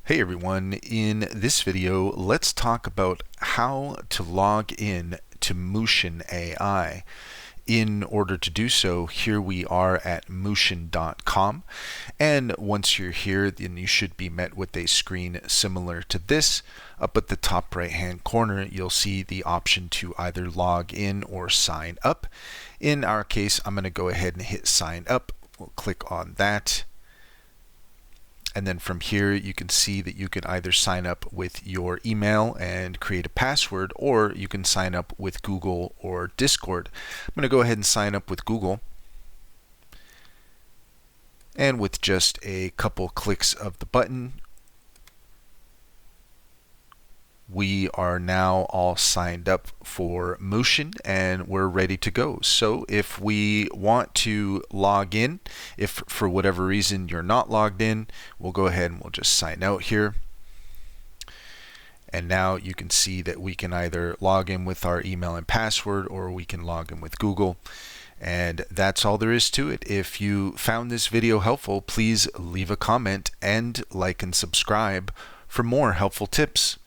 Hey everyone, in this video let's talk about how to log in to Mootion AI. In order to do so, here we are at Mootion.com, and once you're here then you should be met with a screen similar to this. Up at the top right hand corner you'll see the option to either log in or sign up. In our case, I'm going to go ahead and hit sign up. We'll click on that. And then from here, you can see that you can either sign up with your email and create a password, or you can sign up with Google or Discord. I'm going to go ahead and sign up with Google. And with just a couple clicks of the button, we are now all signed up for Mootion and we're ready to go. So if we want to log in, if for whatever reason you're not logged in, we'll go ahead and we'll just sign out here. And now you can see that we can either log in with our email and password, or we can log in with Google. And that's all there is to it. If you found this video helpful, please leave a comment and like and subscribe for more helpful tips.